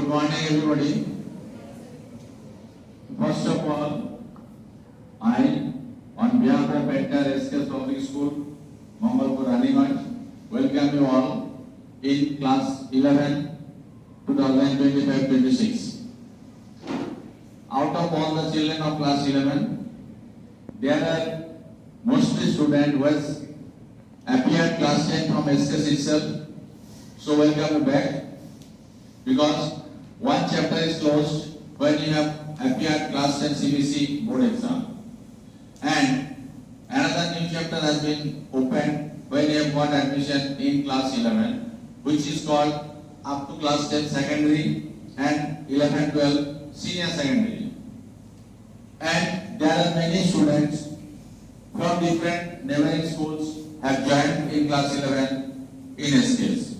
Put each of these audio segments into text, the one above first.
Good morning, everybody. First of all, I, on behalf of entire S.K.S. Public School, Mangalpur, Raniganj, welcome you all in class 11, 2025-26. Out of all the children of class 11, there are mostly students who has appeared class 10 from S.K.S. itself. So welcome you back, because one chapter is closed when you have appeared class 10 CBC board exam, and another new chapter has been opened when you have got admission in class 11, which is called up to class 10 secondary and 11-12 senior secondary. And there are many students from different neighboring schools have joined in class 11 in S.K.S.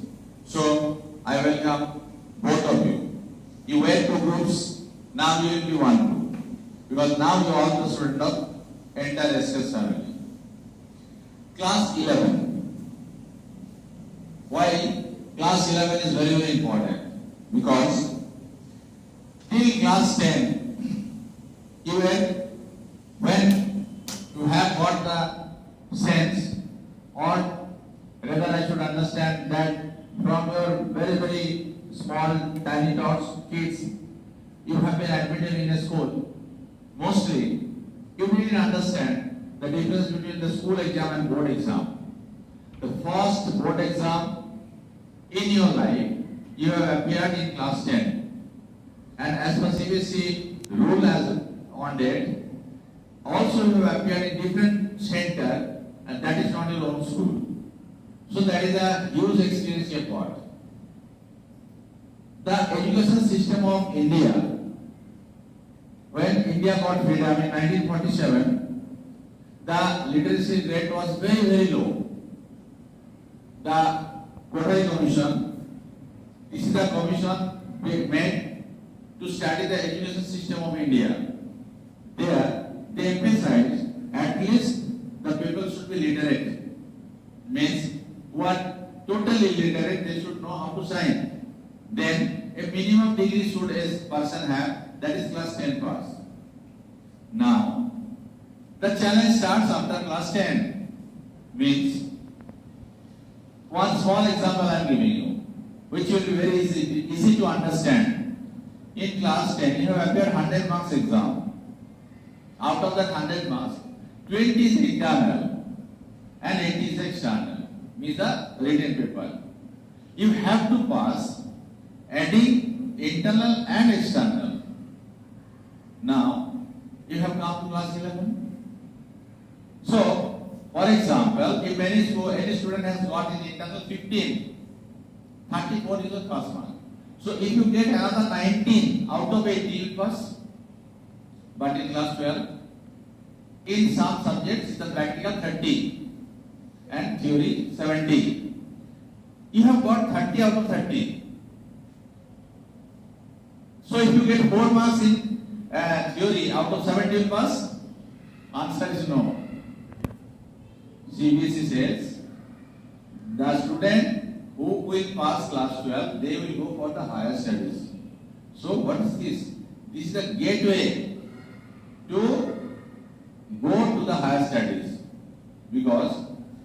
So I welcome both of you. You were two groups, now you will be one group, because now you are all the students of entire S.K.S. family. Class 11. Why class 11 is very, very important? Because till class 10, even when you have got the sense, or rather I should understand that from your very, very small, tiny tots, kids, you have been admitted in a school, mostly you didn't understand the difference between the school exam and board exam. The first board exam in your life, you have appeared in class 10. And as per CBSE rule as on date, also you have appeared in different center, and that is not your own school. So that is a huge experience you have got. The education system of India, when India got freedom in 1947, the literacy rate was very, very low. The Quadri Commission, this is the commission made to study the education system of India. There, they emphasize at least the people should be literate. Means who are totally illiterate, they should know how to sign. Then a minimum degree should a person have, that is class 10 pass. Now, the challenge starts after class 10. Means, one small example I am giving you, which will be very easy to understand. In class 10, you have appeared 100 marks exam. Out of that 100 marks, 20 is internal and 80 is external, means the written paper. You have to pass adding internal and external. Now, you have come to class 11. So, for example, if any student has got in internal 15, 34 is the first mark. So, if you get another 19 out of 80, you will pass. But in class 12, in some subjects, it's the practical 30 and theory 70. You have got 30 out of 30. So if you get 4 marks in theory out of 70 pass, answer is no. CBSE says the student who will pass class 12, they will go for the higher studies. So what is this? This is the gateway to go to the higher studies, because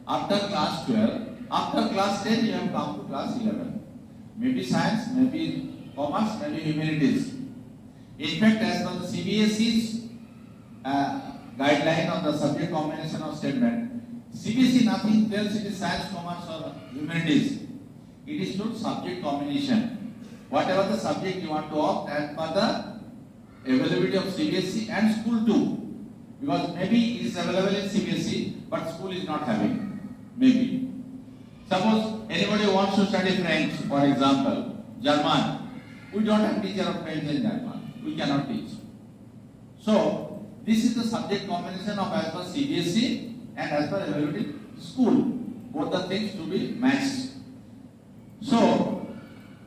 after class 12, after class 10 you have come to class 11. Maybe science, maybe commerce, maybe humanities. In fact, as per the CBSE's guideline on the subject combination of statement, CBSE nothing tells it is science, commerce or humanities. It is not subject combination. Whatever the subject you want to opt as per the availability of CBSE and school too. Because maybe it is available in CBSE, but school is not having. Maybe. Suppose anybody wants to study French, for example, German. We don't have teacher of French and German. We cannot teach. So, this is the subject combination of as per CBSE and as per availability school. Both the things to be matched. So,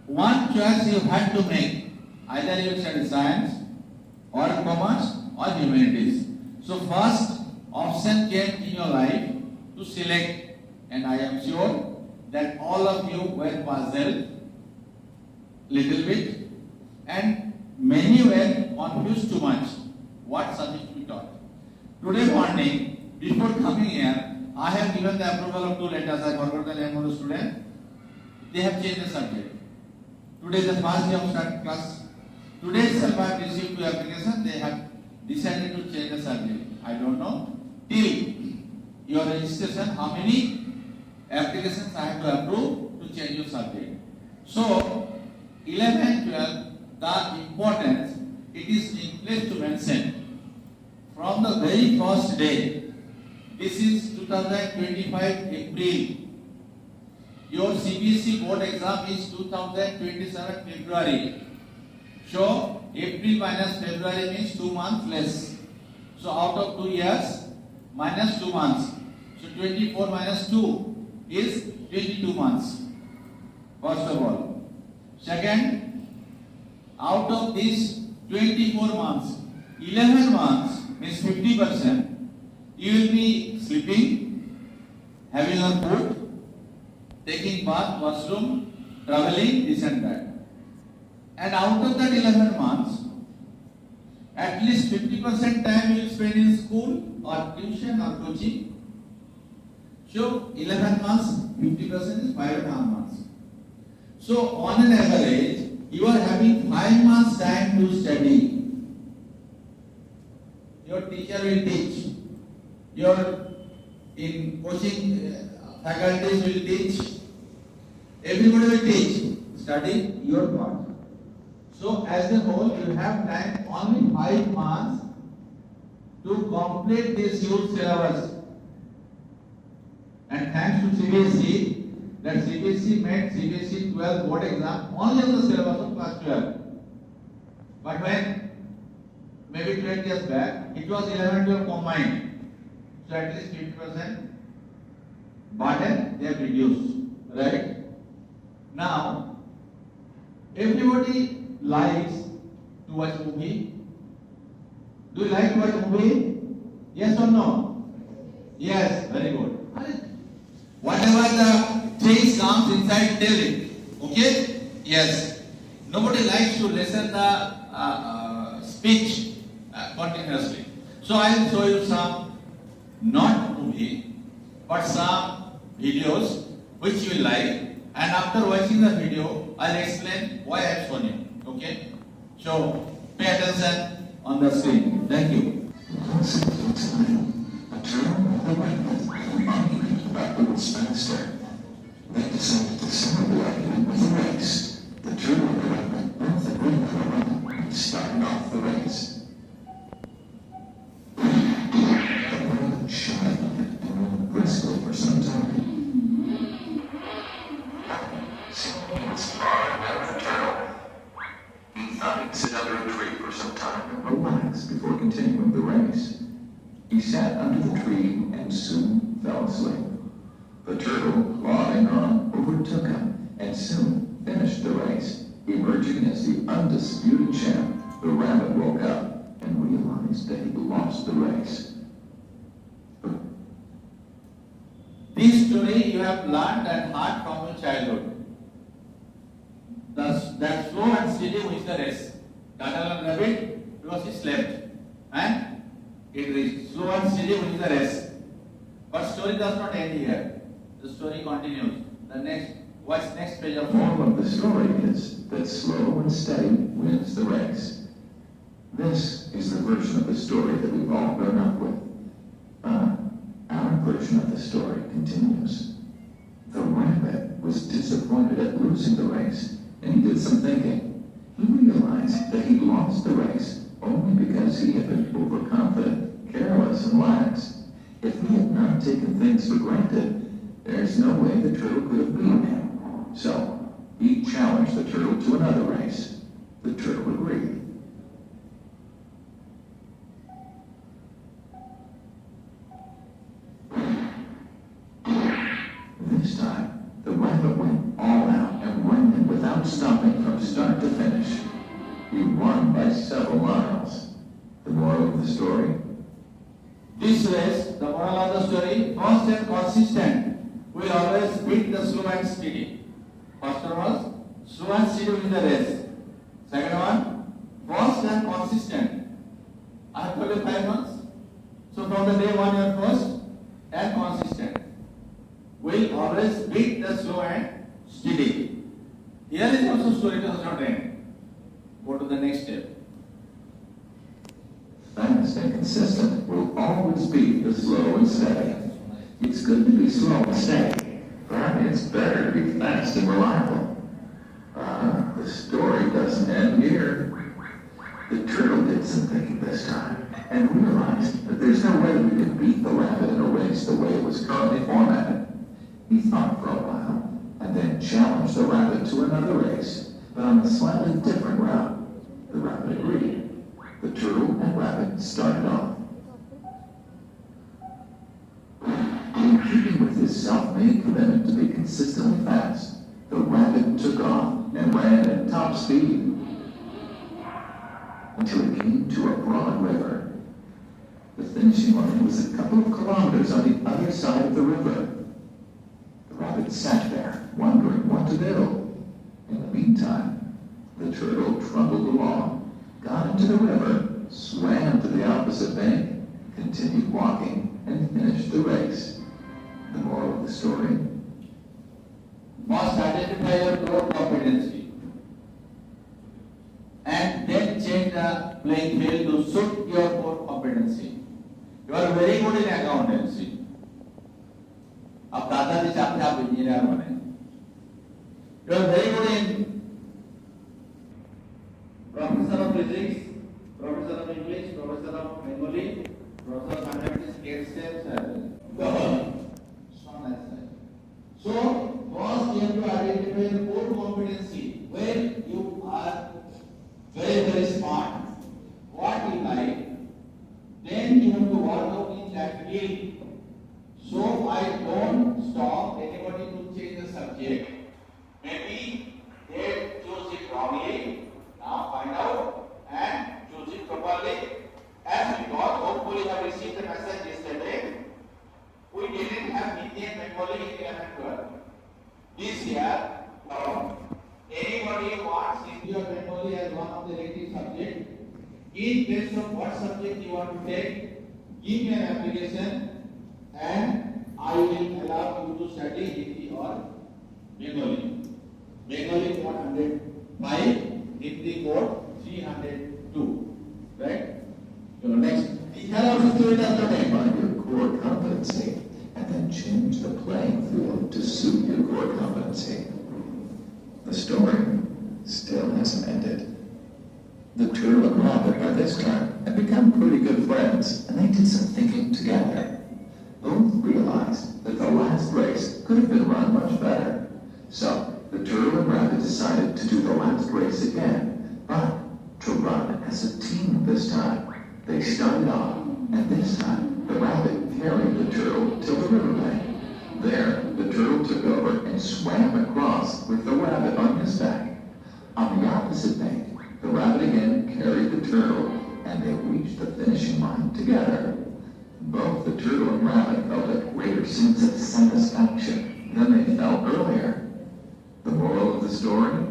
one choice you have to make. Either you study science or commerce or humanities. So first option came in your life to select, and I am sure that all of you were puzzled little bit and many were confused too much what subject to be taught. Today morning, before coming here, I have given the approval of 2 letters. I forgot the name of the student. They have changed the subject. Today is the first day of start class. Today itself I have received 2 applications. They have decided to change the subject. I don't know. Till your registration, how many applications I have to approve to change your subject. So, 11 and 12, the importance, it is in place to mention from the very first day. This is 2025 April. Your CBSE board exam is 2027 February. So, April minus February means 2 months less. So, out of 2 years, minus 2 months. So, 24 minus 2 is 22 months. First of all. Second, out of these 24 months, 11 months means 50%. You will be sleeping, having your food, taking bath, washroom, traveling, this and that. And out of that 11 months, at least 50% time you will spend in school or tuition or coaching. So 11 months, 50% is 5.5 months. So on an average, you are having 5 months time to study. Your teacher will teach. Your in coaching faculties will teach. Everybody will teach. Study your part. So as a whole, you have time only 5 months to complete this huge syllabus. And thanks to CBSE, that CBSE made CBSE 12 board exam only on the syllabus of class 12. But when maybe 20 years back, it was 11 and 12 combined. So at least 50% burden they have reduced. Right? Now, everybody likes to watch movie. Do you like to watch movie? Yes or no? Yes, very good. Whatever the things comes inside, tell it. Okay? Yes. Nobody likes to listen the speech continuously. So I will show you some, not movie, but some videos which you will like. And after watching the video, I'll explain why I have shown you. Okay? So pay attention on the screen. Thank you. They decided to celebrate with the race. The turtle went both the green and started off the race. The world shot and bristled for some time. It's far out the turtle. He thought he'd sit under a tree for some time and relax before continuing the race. He sat under the tree and soon fell asleep. The turtle, plodding on, overtook him and soon finished the race. Emerging as the undisputed champ, the rabbit woke up and realized that he'd lost the race. This story you have learned and heard from your childhood. That slow and steady wins the race. Turtle and rabbit, because he slept. And it reached. Slow and steady wins the race. But story does not end here. The story continues. What's next page of the moral of the story is that slow and steady wins the race. This is the version of the story that we've all grown up with. Our version of the story continues. The rabbit was disappointed at losing the race, and he did some thinking. He realized that he'd lost the race only because he had been overconfident, careless, and lax. If he had not taken things for granted, there's no way the turtle could have beaten him. So, he challenged the turtle to another race. The turtle agreed. This time, the rabbit went all out and ran in without stopping from start to finish. He won by several miles. The moral of the story? This race, the moral of the story, fast and consistent will always beat the slow and steady. First one was slow and steady win the race. Second one, first and consistent. I have told you 5 months. So from the day one you are first and consistent. Will always beat the slow and steady. Here is also story does not end. Go to the next step. Fast and consistent will always be the slow and steady. It's good to be slow and steady, but it's better to be fast and reliable. The story doesn't end here. The turtle did some thinking this time and realized that there's no way we could beat the rabbit in a race the way it was currently formatted. He thought for a while and then challenged the rabbit to another race, but on a slightly different route. The rabbit agreed. The turtle and rabbit started off. In keeping with his self-made commitment to be consistently fast, the rabbit took off and ran at top speed until it came to a broad river. The finishing line was a couple of kilometers on the other side of the river. The rabbit sat there, wondering what to do. In the meantime, the turtle trundled along, got into the river, swam to the opposite bank, continued walking, and finished the race. The moral of the story: Must identify your core competency and then change the playing field to suit your core competency. You are very good in accountancy. अब दादाजी चाहते आप engineer बने. You are very good in professor of physics, professor of English, professor of Bengali, professor of mathematics, S.K.S. So, first you have to identify your core competency, where you are very smart, what you like, then you have to work out in that field. So, I don't stop anybody to change the subject. Maybe they choose it wrongly, now find out and choose it properly. As we got, hopefully you have received the message yesterday. We didn't have Hindi and Bengali in 11th 12th. This year, anybody who wants Hindi or Bengali as one of the elective subjects, in case of what subject you want to take, give me an application and I will allow you to study Hindi or Bengali. Bengali code 105, Hindi code 302. Right? So next. Find your core competency and then change the playing field to suit your core competency. The story still hasn't ended. The turtle and rabbit by this time had become pretty good friends, and they did some thinking together. Both realized that the last race could have been run much better. So the turtle and rabbit decided to do the last race again, but to run as a team this time. They started off, and this time the rabbit carried the turtle to the riverbank. There, the turtle took over and swam across with the rabbit on his back. On the opposite bank, the rabbit again carried the turtle, and they reached the finishing line together. Both the turtle and rabbit felt a greater sense of satisfaction than they felt earlier. The moral of the story?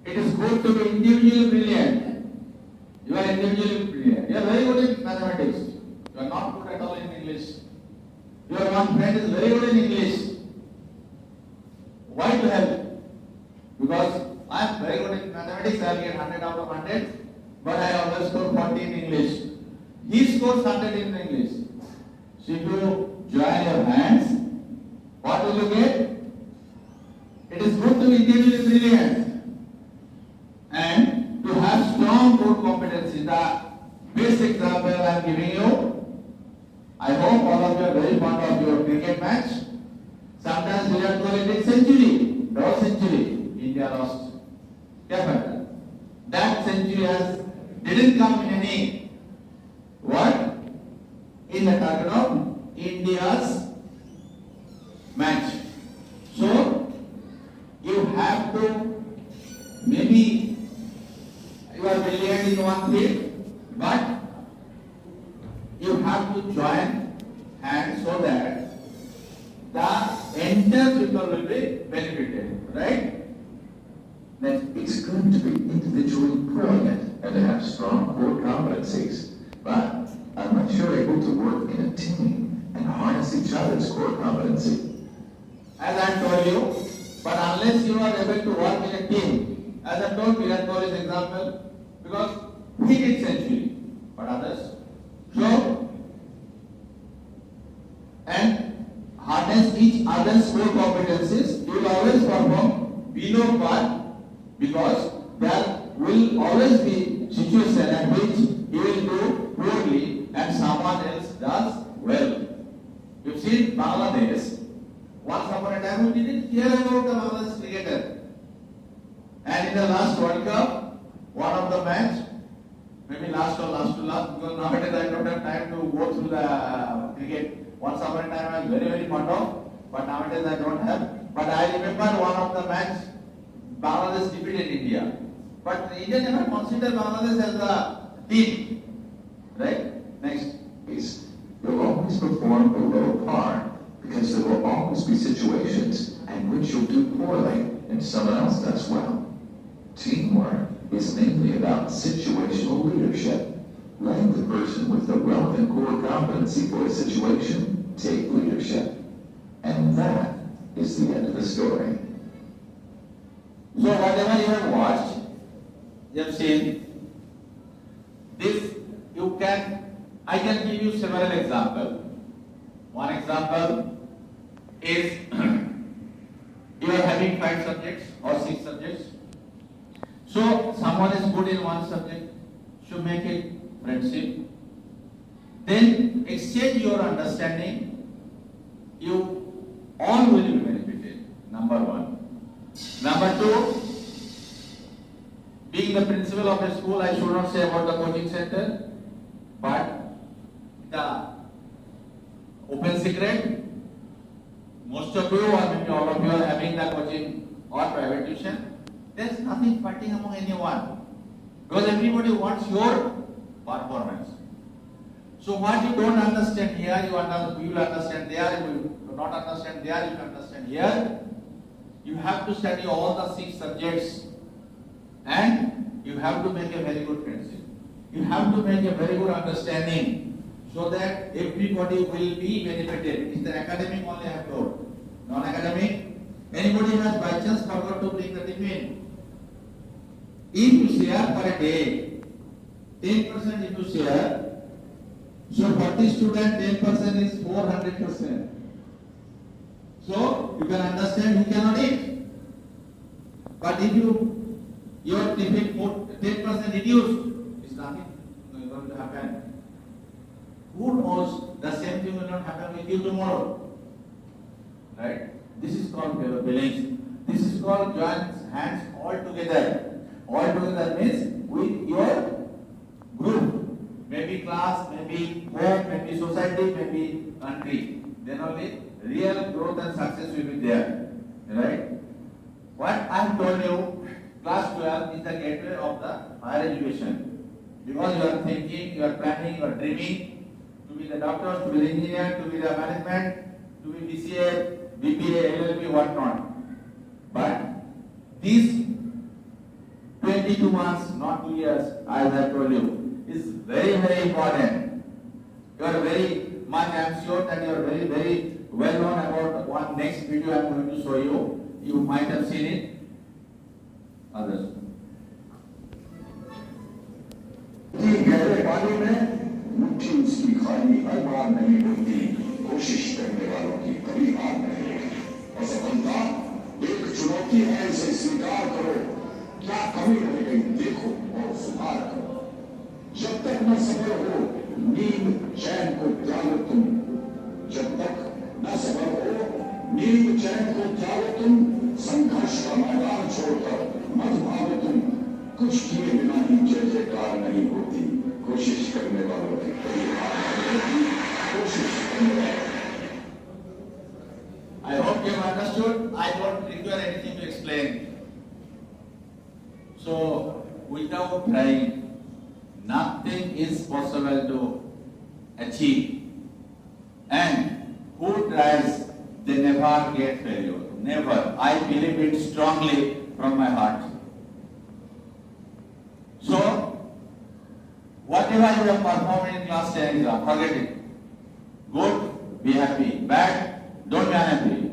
It is good to be individually brilliant. You are individually brilliant. You are very good in mathematics. You are not good at all in English. Your one friend is very good in English. Why to help? Because I am very good in mathematics. I will get 100 out of 100. But I always score 40 in English. He scores 100 in English. So if you join your hands, what will you get? It is good to be individually brilliant and to have strong core competency. The basic example I am giving you. I hope all of you are very fond of your cricket match. Sometimes Virat Kohli did century, double century. India lost. Yeah, that century didn't come in any what? In the target of India's match. So you have to, maybe you are brilliant in one field, but you have to join hands so that the entire people will be benefited, right? Next. a team and harness each other's core competency. As I told you, but unless you are able to work in a team, as I told Virat Kohli's example, because he did century, but others. So, and harness each other's core competencies, you will always perform below par, because there will always be situation at which you will do poorly and someone else does well. You've seen Bangladesh. Once upon a time, we didn't hear about the Bangladesh cricketer. And in the last World Cup, one of the match, maybe last or last to last, because nowadays I don't have time to go through the cricket. Once upon a time, I was very, very fond of, but nowadays I don't have. But I remember one of the match, Bangladesh defeated India. But India never considered Bangladesh as a team. Right? Next. You'll always perform below par because there will always be situations in which you'll do poorly and someone else does well. Teamwork is mainly about situational leadership, letting the person with the relevant core competency for a situation take leadership. And that is the end of the story. So whatever you have watched, you have seen, this I can give you several examples. One example is you are having 5 subjects or 6 subjects. So someone is good in one subject, should make it friendship. Then exchange your understanding. You all will be benefited. Number 1. Number 2, being the principal of a school, I should not say about the coaching center, but the open secret, most of you or maybe all of you are having the coaching or private tuition. There's nothing fighting among anyone, because everybody wants your performance. So what you don't understand here, you will understand there. You will not understand there, you will understand here. You have to study all the 6 subjects, and you have to make a very good friendship. You have to make a very good understanding, so that everybody will be benefited. It's the academic only I have told. Non-academic, anybody has by chance forgot to bring the tiffin. If you share for a day, 10% if you share, so for the student 10% is 400%. So you can understand he cannot eat. But if your tiffin 10% reduced, it's nothing going to happen. Who knows, the same thing will not happen with you tomorrow. Right? This is called belief. This is called join hands all together. All together means with your group. Maybe class, maybe home, maybe society, maybe country. Then only real growth and success will be there. Right? What I have told you, class 12 is the gateway of the higher education. Because you are thinking, you are planning, you are dreaming to be the doctor, to be the engineer, to be the management, to be BCA, BPA, LLB, whatnot. But these 22 months, not 2 years, as I told you, is very, very important. You are very much, I am sure that you are very, very well known about one next video I am going to show you. You might have seen it. Others. गहरे पानी में मुट्ठी उसकी खाली हर बार नहीं होती, कोशिश करने वालों की कभी हार नहीं होती। असफलता एक चुनौती है, इसे स्वीकार करो, क्या कमी रह गई देखो और सुधार करो। जब तक न सफल हो नींद चैन को त्यागो तुम, जब तक न सफल हो नींद चैन को त्यागो तुम, संघर्ष का मैदान छोड़कर मत भागो तुम, कुछ किए बिना ही जय जयकार नहीं होती, कोशिश करने वालों की कभी हार नहीं होती, कोशिश करने वालों। I hope you have understood. I don't require anything to explain. So, without trying, nothing is possible to achieve. And who tries, they never get failure. Never. I believe it strongly from my heart. So, whatever you have performed in class 10 exam, forget it. Good, be happy. Bad, don't be unhappy.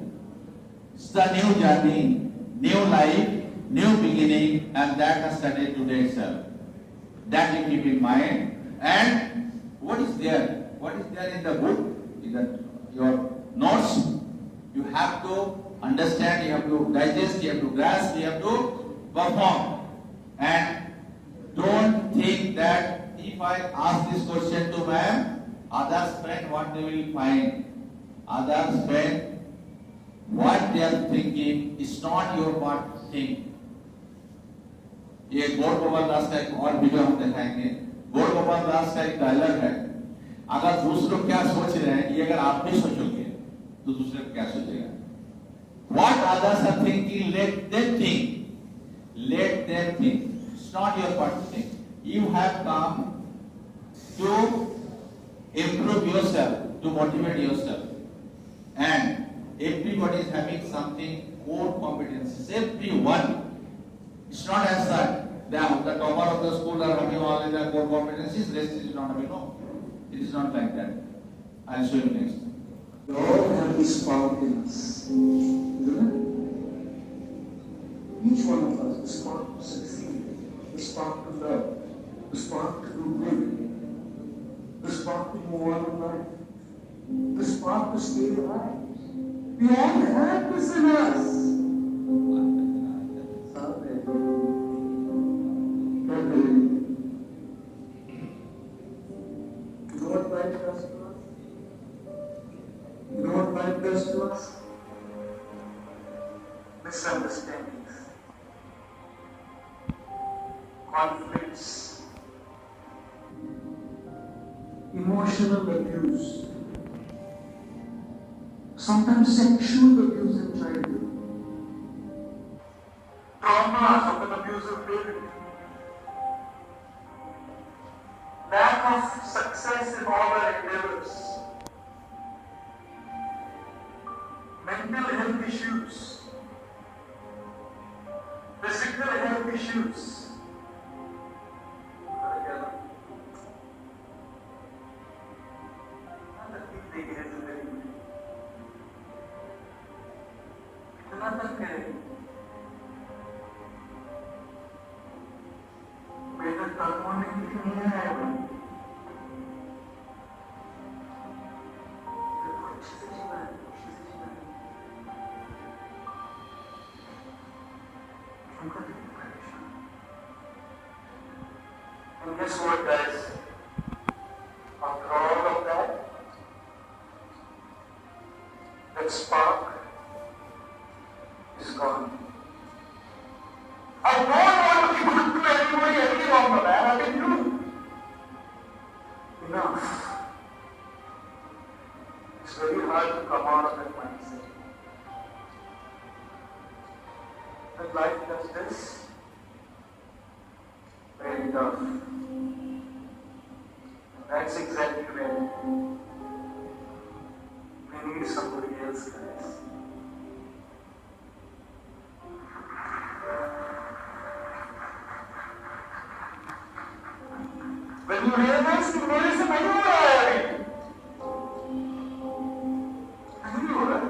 It's the new journey, new life, new beginning, and that has started today itself. That you keep in mind. And what is there? What is there in the book? In your notes? You have to understand, you have to digest, you have to grasp, you have to perform. And don't think that if I ask this question to ma'am, others friend what they will find. Others friend what they are thinking is not your part thing. ये गौर गोपाल दास का एक और video हम दिखाएंगे. गौर गोपाल दास का एक dialogue है, अगर दूसरे क्या सोच रहे हैं ये अगर आप भी सोचोगे तो दूसरे क्या सोचेगा. What others are thinking, let them think. Let them think. It's not your part to think. You have come to improve yourself, to motivate yourself. And everybody is having something, core competencies. Everyone. It's not as such. The topper of the school are having all their core competencies, rest is not having. No. It is not like that. I'll show you next. We all have this spark in us, isn't it? Each one of us, the spark to succeed, the spark to love, the spark to do good, the spark to move on in life, the spark to stay alive. We all have this in us. You know what life does to us? You know what life does to us? Misunderstandings, conflicts, emotional abuse, sometimes sexual abuse in childhood, traumas of an abusive parent, lack of success in all our endeavors, mental health issues, physical health issues. And guess what, guys? After all of that, that spark is gone. I don't want to be good to anybody any longer, man. I can do enough. It's very hard to come out of that mindset. When life does this, very tough. That's exactly where we need somebody else, guys. When you realize कि मेरे से नहीं हो रहा है अभी, नहीं हो रहा है.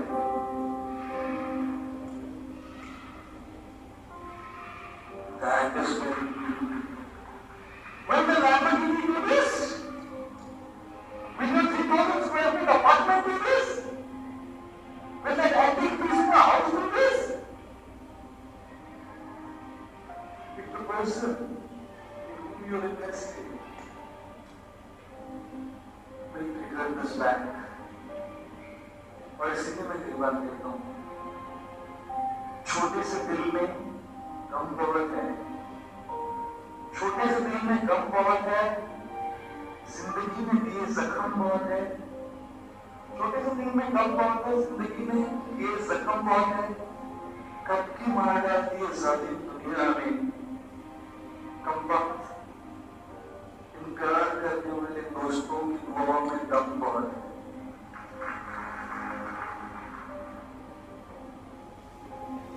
That is very beautiful. When the Lamborghini do this, when the 3,000 square feet apartment do this, when that antique piece in the house do this, if the person in whom you are investing will trigger this back. और इसीलिए मैं कई बार कहता हूँ, छोटे से दिल में गम बहुत है, छोटे से दिल में गम बहुत है, जिंदगी में दिए जख्म बहुत है, छोटे से दिल में गम बहुत है, जिंदगी में दिए जख्म बहुत है, कब की मार डालती है जालिम दुनिया में, कम वक्त इनकार करने वाले दोस्तों की दुआओं में दम बहुत है.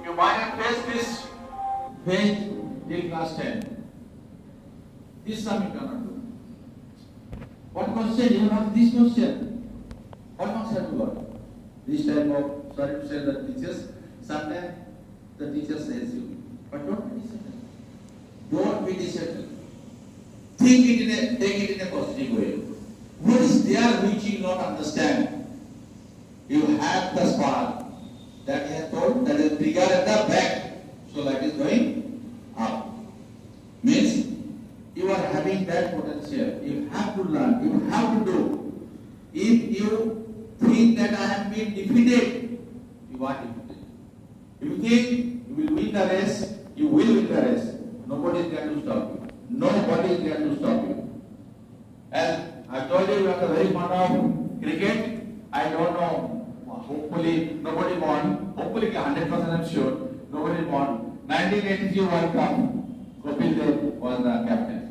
You might have faced this phase till class 10. This sum you cannot do. What question? You have this question. marks have you got? This type of, sorry to say the teachers, sometimes the teacher says you, but don't be disheartened. Don't be disheartened. Take it in a positive way. What is there which you not understand? You have the spark that he has told, that is trigger at the back. So light is going up. Means you are having that potential. You have to learn. You have to do. If you think that I have been defeated, you are defeated. If you think you will win the race, you will win the race. Nobody is there to stop you. Nobody is there to stop you. And I told you are very fond of cricket. I don't know. Hopefully nobody won. Hopefully 100% I'm sure nobody won. 1983 World Cup. Kapil Dev was the captain.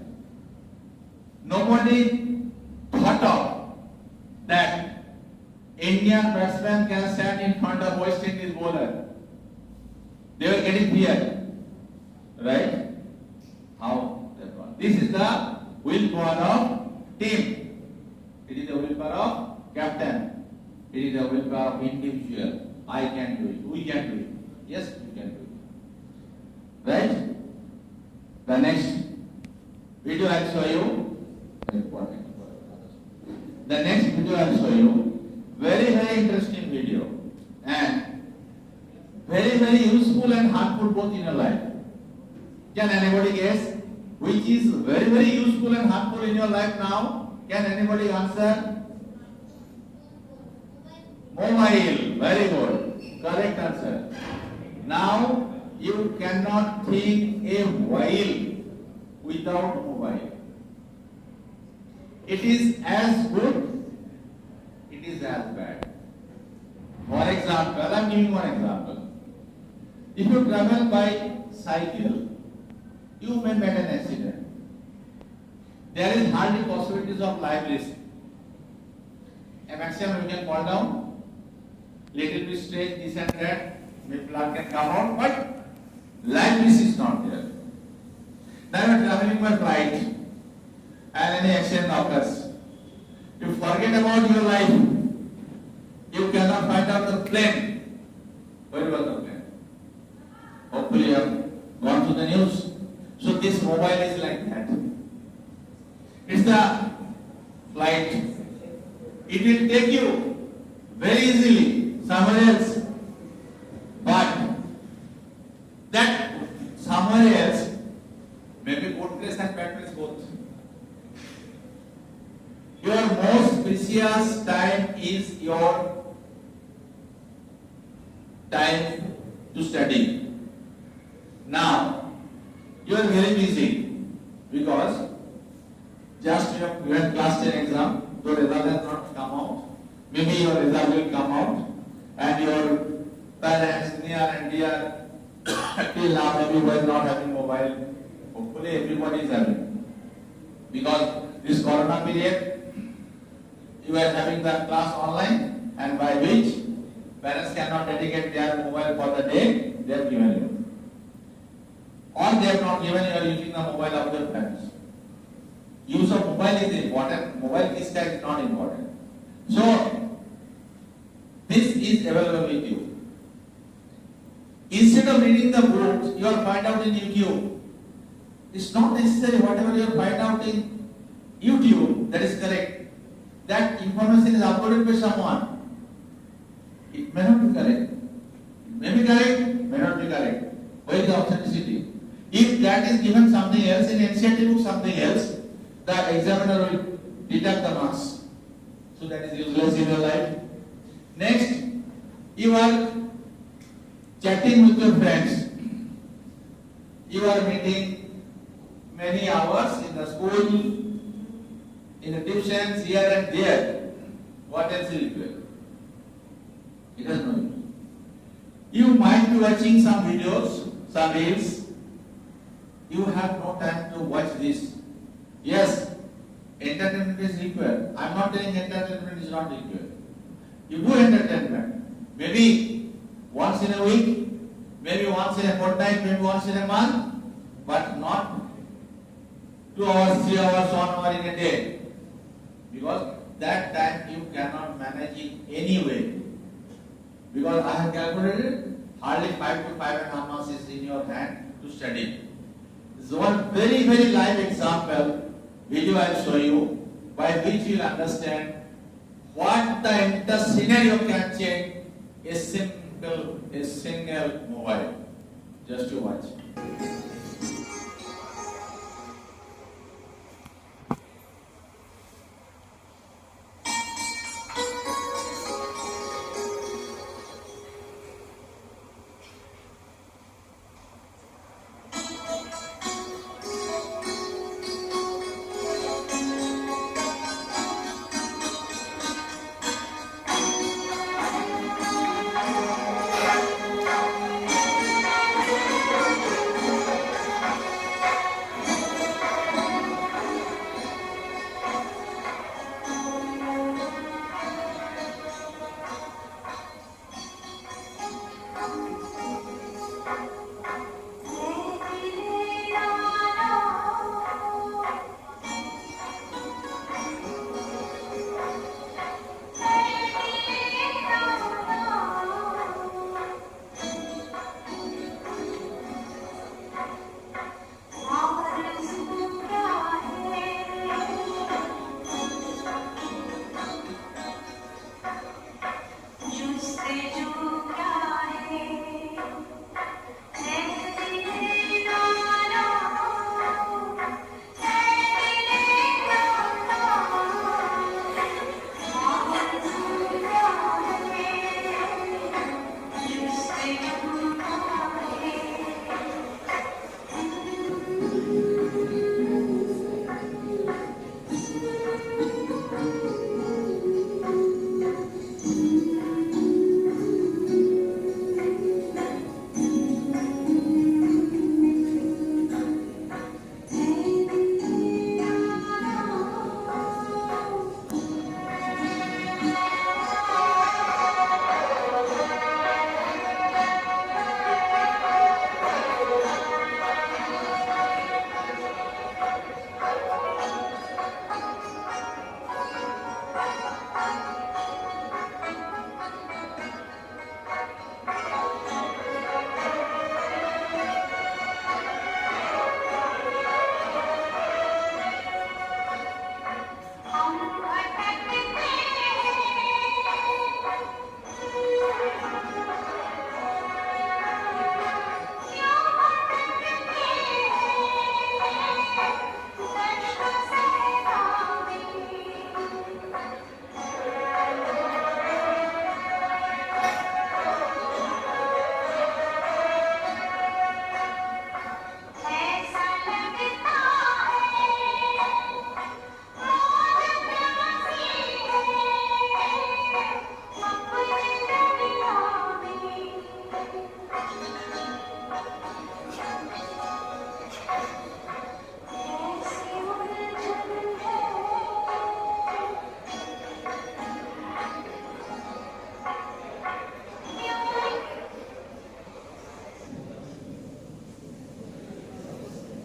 Nobody thought of that Indian batsman can stand in front of West Indies bowler. They were getting fear. Right? How that was. This is the willpower of team. It is the willpower of captain. It is the willpower of individual. I can do it. We can do it. Yes, we can do it. Right? The next video I'll show you. The next video I'll show you. Very, very interesting video. And very, very useful and harmful both in your life. Can anybody guess which is very, very useful and harmful in your life now? Can anybody answer? Mobile. Very good. Correct answer. Now you cannot think a while without mobile. It is as good, it is as bad. For example, I am giving one example. If you travel by cycle, you may make an accident. There is hardly possibilities of life risk. A maximum you can fall down, little bit stretch, this and that, maybe blood can come out, but life risk is not there. Now you are traveling by flight and any accident occurs. You forget about your life. You cannot find out the plane. Where was the plane? Hopefully you have gone to the news. So this mobile is like that. It's the flight. It will take you very easily somewhere else. But that somewhere else may be good place and bad place both. Your most precious time is your time to study. Now, you are very busy because just you have given class 10 exam, your result has not come out. Maybe your result will come out and your parents, near and dear, till now maybe were not having mobile. Hopefully everybody is having. Because this corona period, you are having the class online and by which parents cannot dedicate their mobile for the day they have given you. Or they have not given you, are using the mobile of their friends. Use of mobile is important, mobile is not important. So, this is available with you. Instead of reading the books, you are find out in YouTube. It's not necessary whatever you find out in YouTube, that is correct. That information is uploaded by someone. It may not be correct. It may be correct, may not be correct. Where is the authenticity? If that is given something else, in NCERT book something else, the examiner will deduct the marks. So that is useless in your life. Next, you are chatting with your friends. You are meeting many hours in the school, in the tuitions, here and there. What else is required? It has no use. You might be watching some videos, some reels. You have no time to watch this. Yes, entertainment is required. I am not saying entertainment is not required. You do entertainment. Maybe once in a week, maybe once in a fortnight, maybe once in a month, but not 2 hours, 3 hours, 1 hour in a day. Because that time you cannot manage in any way. Because I have calculated hardly 5 to 5.5 months is in your hand to study. This is one very, very live example video I will show you by which you will understand what the entire scenario can change a single mobile. Just to watch.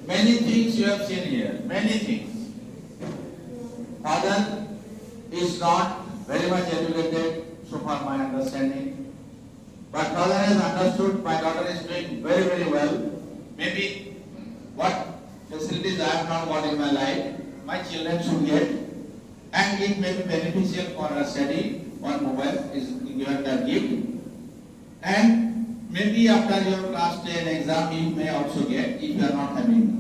Many things you have seen here, many things. Father is not very much educated, so far my understanding. But father has understood my daughter is doing very, very well. Maybe what facilities I have not got in my life, my children should get. And it may be beneficial for her study on mobile is given the gift. And maybe after your class 10 exam you may also get if you are not having.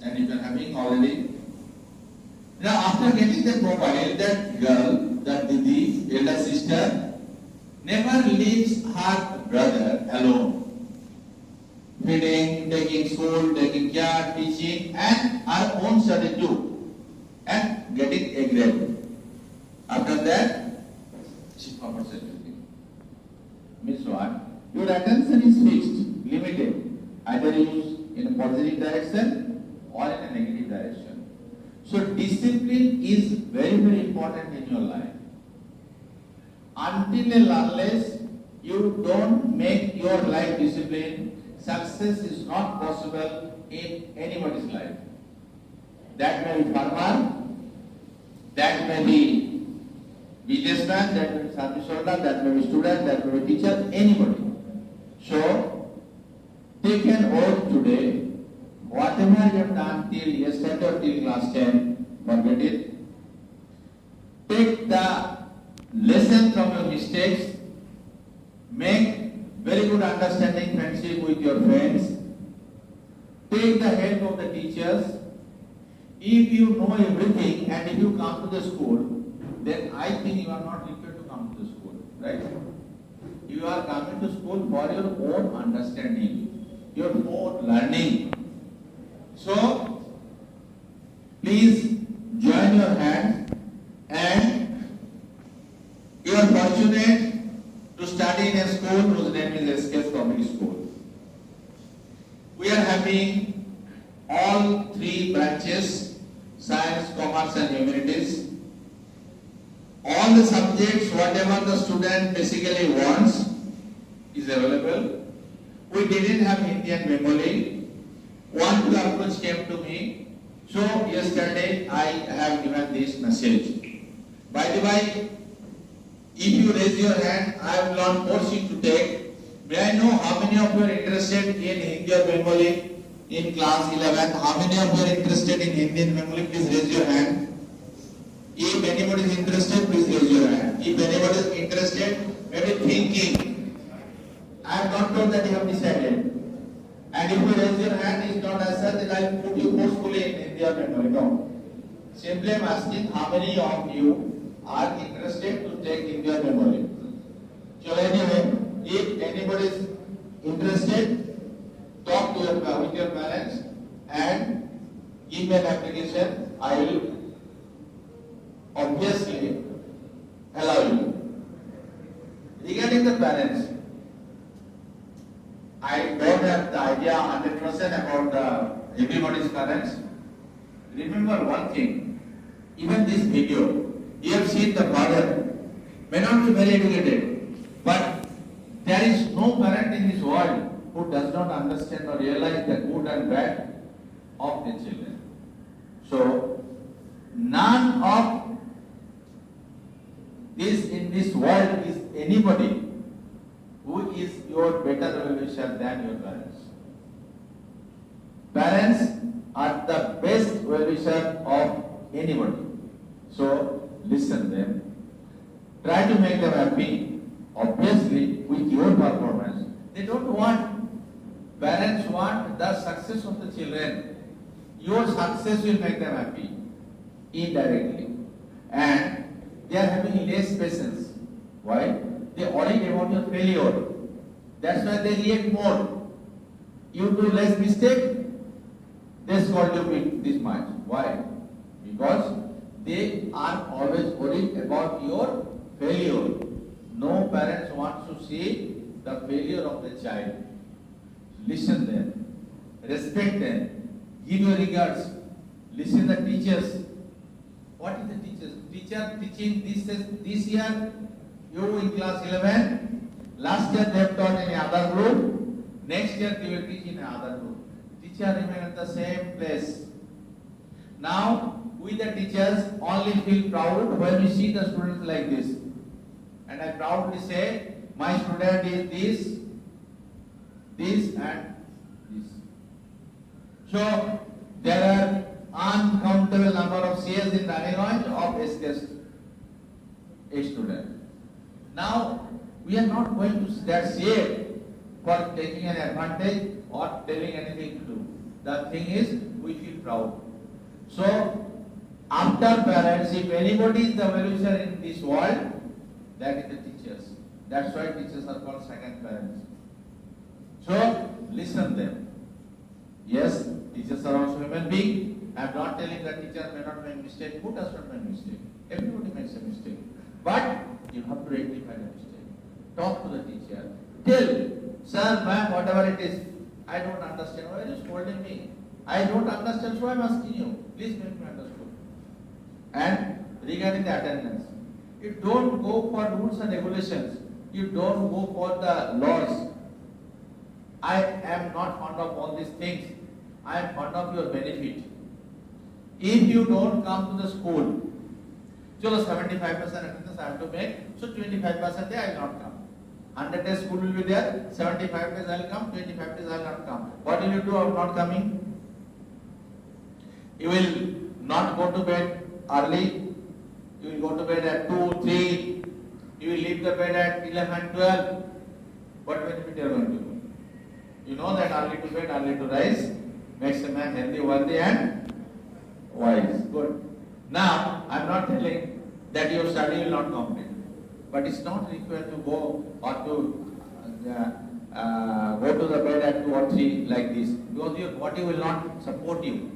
And if you are having already. Now after getting that mobile, that girl, that Didi, elder sister, never leaves her brother alone. Feeding, taking school, taking care, teaching, and her own study too. And getting a grade. After that, she offers everything. Means what? Your attention is fixed, limited. Either used in a positive direction or in a negative direction. So discipline is very, very important in your life. Until and unless you don't make your life discipline, success is not possible in anybody's life. That may be farmer, That may be businessman, that may be service holder, that may be student, that may be teacher, anybody. So, take an oath today, whatever you have done till yesterday or till class 10, forget it. Take the lesson from your mistakes, make very good understanding friendship with your friends, take the help of the teachers. If you know everything and if you come to the school, then I think you are not required to come to the school, right? You are coming to school for your own understanding, your own learning. So, please join your hands, and you are fortunate to study in a school whose name is S.K.S. Public School. We are having all three branches, science, commerce and humanities. All the subjects, whatever the student basically wants, is available. We didn't have Hindi and Bengali. One two approach came to me. So yesterday I have given this message. By the way, if you raise your hand, I will not force you to take. May I know how many of you are interested in Hindi or Bengali in class 11? How many of you are interested in Hindi and Bengali? Please raise your hand. If anybody is interested, please raise your hand. If anybody is interested, maybe thinking, I have not told that you have decided. And if you raise your hand, it's not as such that I will put you forcefully in Hindi or Bengali. No. Simply I am asking how many of you are interested to take Hindi or Bengali. So anyway, if anybody is interested, talk to with your parents and give me an application. I will obviously allow you. Regarding the parents, I don't have the idea 100% about everybody's parents. Remember one thing, even this video, you have seen the father may not be very educated, but there is no parent in this world who does not understand or realize the good and bad of the children. So, none of this in this world is anybody who is your better well-wisher than your parents. Parents are the best well-wisher of anybody. So listen them. Try to make them happy, obviously with your performance. They don't want, parents want the success of the children. Your success will make them happy, indirectly. And they are having less patience. Why? They worry about your failure. That's why they react more. You do less mistake, they scold you this much. Why? Because they are always worried about your failure. No parents wants to see the failure of the child. Listen them, respect them, give your regards, listen the teachers. What is the teachers? Teacher teaching this year, you in class 11, last year they have taught in another group, next year they will teach in another group. Teacher remain at the same place. Now, we the teachers only feel proud when we see the students like this. And I proudly say, my student is this and this. So, there are uncountable number of CS in Raniganj of S.K.S. a student. Now, we are not going to that shade for taking an advantage or telling anything to do. The thing is, we feel proud. So, after parents, if anybody is the well-wisher in this world, that is the teachers. That's why teachers are called second parents. So, listen them. Yes, teachers are also human beings. I am not telling that teacher may not make mistake. Who does not make mistake? Everybody makes a mistake. But you have to rectify the mistake. Talk to the teacher. Tell, sir, ma'am, whatever it is, I don't understand. Why are you scolding me? I don't understand, so I am asking you. Please make me understand. And regarding the attendance, you don't go for rules and regulations. You don't go for the laws. I am not fond of all these things. I am fond of your benefit. If you don't come to the school, चलो 75% attendance I have to make, so 25% day I will not come. 100 days school will be there, 75 days I will come, 25 days I will not come. What will you do of not coming? You will not go to bed early, you will go to bed at 2, 3, you will leave the bed at 11, 12. What benefit you are going to do? You know that early to bed, early to rise makes a man healthy, wealthy and wise. Good. Now, I am not telling that your study will not complete, but it's not required to go or to go to the bed at 2 or 3 like this, because your body will not support you.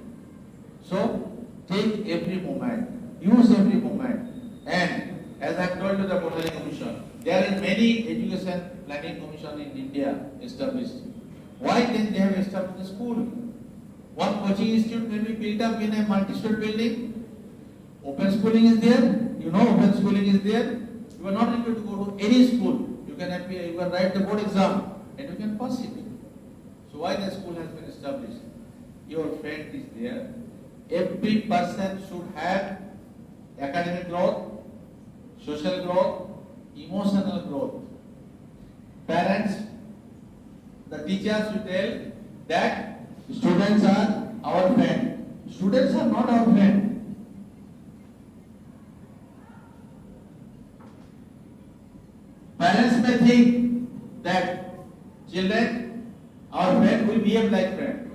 So, take every moment, use every moment, and as I have told you the Planning Commission, there are many education planning commission in India established. Why then they have established a school? One coaching institute may be built up in a multi-story building. Open schooling is there. You know open schooling is there. You are not able to go to any school. You can appear, you can write the board exam and you can pass it. So why the school has been established? Your friend is there. Every person should have academic growth, social growth, emotional growth. Parents, the teachers will tell that students are our friend. Students are not our friend. Parents may think that children, our friend will behave like friend.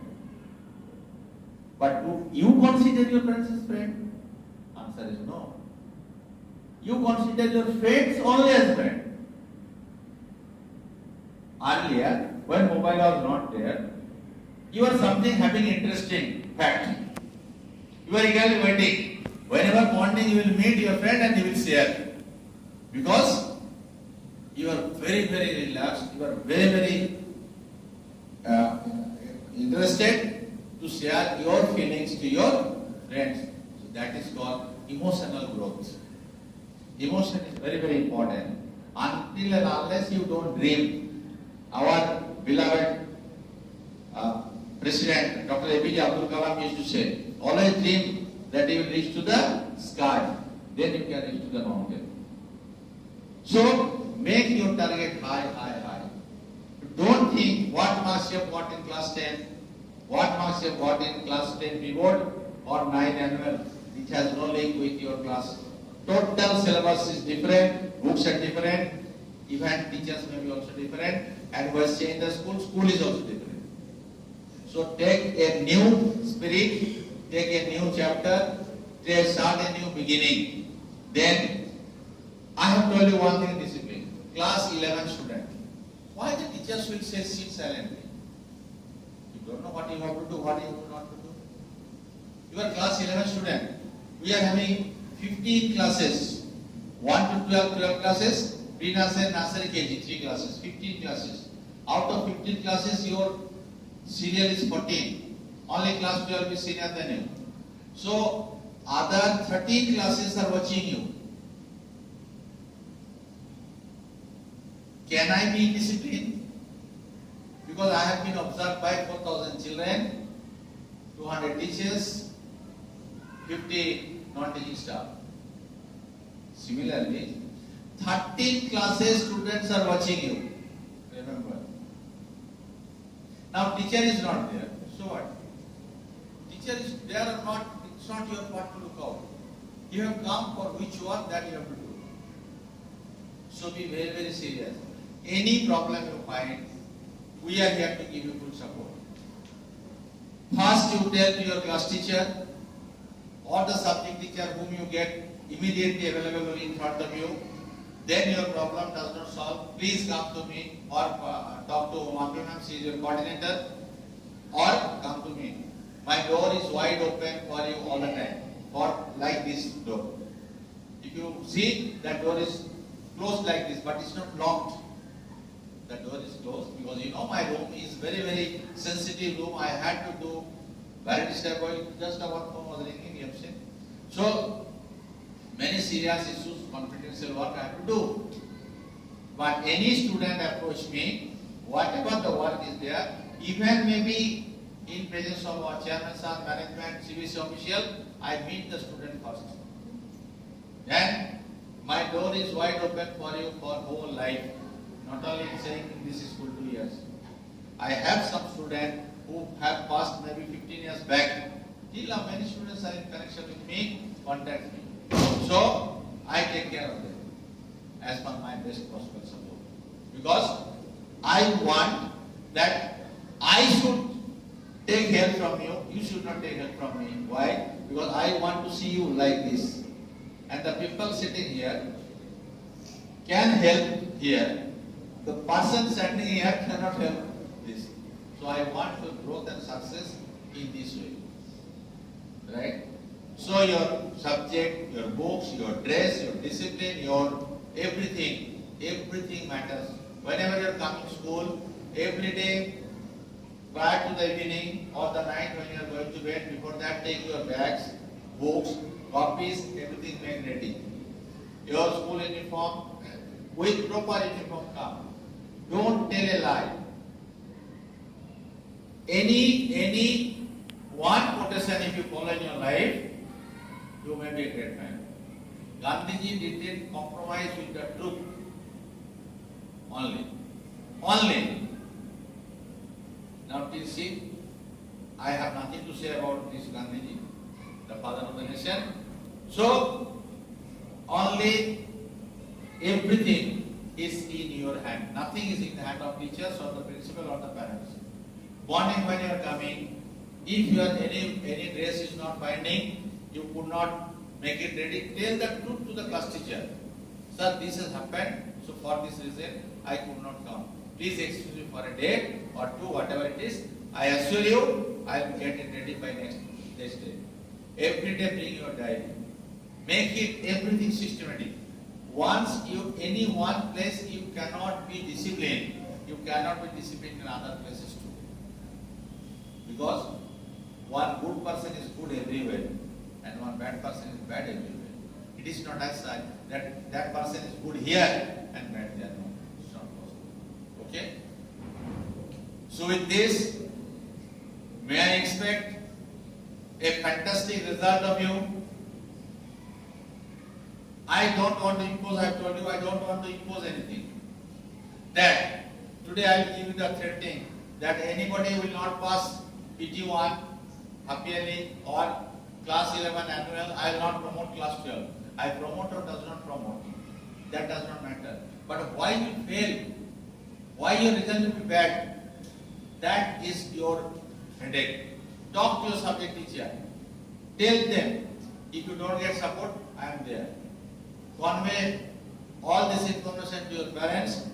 But do you consider your parents as friend? Answer is no. You consider your friends only as friend. Earlier, when mobile was not there, you are something having interesting fact. You are eagerly waiting. Whenever morning you will meet your friend and you will share. Because you are very, very relaxed, you are very, very interested to share your feelings to your friends. So that is called emotional growth. Emotion is very, very important. Until and unless you don't dream, our beloved President Dr. APJ Abdul Kalam used to say, always dream that you will reach to the sky, then you can reach to the mountain. So make your target high, high, high. Don't think what marks you have got in class 10, what marks you have got in class 10 B-board or 9 annual, which has no link with your class. Total syllabus is different, books are different, even teachers may be also different, and once change the school, school is also different. So take a new spirit, take a new chapter, start a new beginning. Then, I have told you one thing, discipline. Class 11 student. Why the teachers will say sit silently? You don't know what you have to do, what you have not to do. You are class 11 student. We are having 15 classes. 1 to 12, 12 classes. Pre-nursery, nursery, KG, 3 classes, 15 classes. Out of 15 classes, your serial is 14. Only class 12 is senior than you. So, other 13 classes are watching you. Can I be disciplined? Because I have been observed by 4,000 children, 200 teachers, 50 non-teaching staff. Similarly, 13 classes students are watching you. Remember. Now teacher is not there. So what? Teacher is there or not, it's not your part to look out. You have come for which work that you have to do. So be very, very serious. Any problem you find, we are here to give you full support. First you tell to your class teacher or the subject teacher whom you get immediately available in front of you. Then your problem does not solve, please come to me or talk to Mangalpur ma'am, she is your coordinator, or come to me. My door is wide open for you all the time, or like this door. If you see, that door is closed like this, but it's not locked. The door is closed because you know my room is very, very sensitive room. I had to do very stable, just one phone was ringing, you have seen. So, many serious issues, confidential work I have to do. But any student approach me, whatever the work is there, even maybe in presence of our chairman, sir, management, CBC official, I meet the student first. Then door is wide open for you for whole life. Not only saying in this school 2 years. I have some students who have passed maybe 15 years back. Till now many students are in connection with me, contact me. So I take care of them as per my best possible support. Because I want that I should take help from you, you should not take help from me. Why? Because I want to see you like this. And the people sitting here can help here. The person standing here cannot help this. So I want your growth and success in this way. Right? So your subject, your books, your dress, your discipline, your everything matters. Whenever you are coming to school, every day, prior to the evening or the night when you are going to bed, before that take your bags, books, copies, everything made ready. Your school uniform, with proper uniform come. Don't tell a lie. Any one quotation if you follow in your life, you may be a great man. Gandhiji didn't compromise with the truth. Only. Now please see, I have nothing to say about this Gandhiji, the father of the nation. So, only everything is in your hand. Nothing is in the hand of teachers or the principal or the parents. Morning when you are coming, if your any dress is not binding, you could not make it ready, tell the truth to the class teacher. Sir, this has happened, so for this reason, I could not come. Please excuse me for a day or two, whatever it is. I assure you, I will get it ready by next day. Every day bring your diary. Make it everything systematic. Once you, any one place you cannot be disciplined, you cannot be disciplined in other places too. Because one good person is good everywhere and one bad person is bad everywhere. It is not as such that person is good here and bad there. No, it's not possible. Okay? So with this, may I expect a fantastic result of you? I don't want to impose, I have told you, I don't want to impose anything. That today I will give you the threatening that anybody will not pass PT1, half yearly or class 11 annual, I will not promote class 12. I promote or does not promote. That does not matter. But why you fail, why your result will be bad, that is your headache. Talk to your subject teacher. Tell them, if you don't get support, I am there. Convey all this information to your parents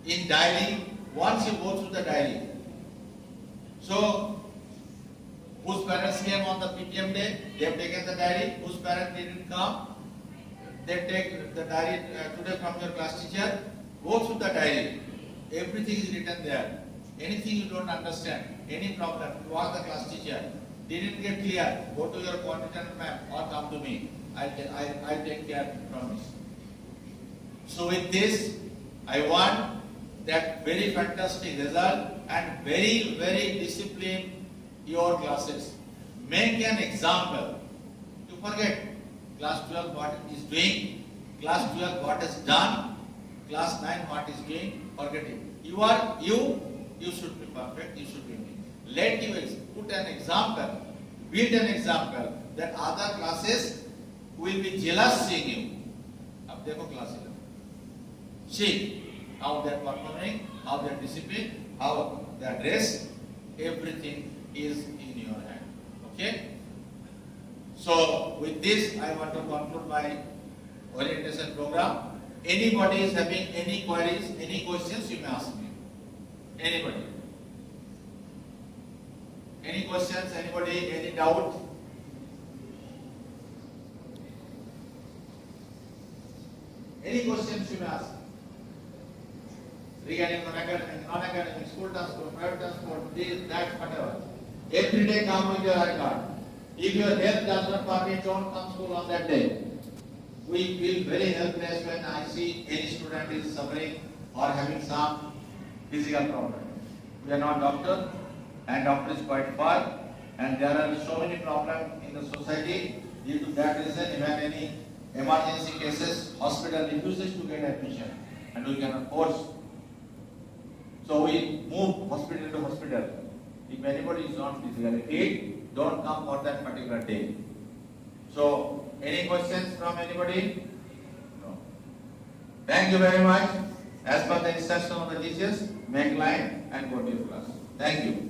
in diary once you go through the diary. So, whose parents came on the PTM day, they have taken the diary. Whose parents didn't come, they take the diary today from your class teacher. Go through the diary. Everything is written there. Anything you don't understand, any problem, you ask the class teacher. Didn't get clear, go to your coordinator ma'am or come to me. I'll take care, promise. So with this, I want that very fantastic result and very, very disciplined your classes. Make an example. You forget class 12 what is doing, class 12 what is done, class 9 what is doing, forget it. You should be perfect, you should be me. Let you put an example, build an example that other classes will be jealous seeing you. Ab dekho class 11. See how they are performing, how they are disciplined, how they are dressed, everything is in your hand. Okay? So with this I want to conclude my orientation program. Anybody is having any queries, any questions, you may ask me. Anybody? Any questions, anybody, any doubt? Any questions you may ask? Regarding non-academic, school transport, private transport, this, that, whatever. Every day come with your ID card. If your health does not permit, don't come to school on that day. We feel very helpless when I see any student is suffering or having some physical problem. We are not doctor, and doctor is quite far, and there are so many problems in the society. Due to that reason, even any emergency cases, hospital refuses to get admission and we cannot force. So we move hospital to hospital. If anybody is not physically fit, don't come for that particular day. So, any questions from anybody? No. Thank you very much. As per the instruction of the teachers, make line and go to your class. Thank you.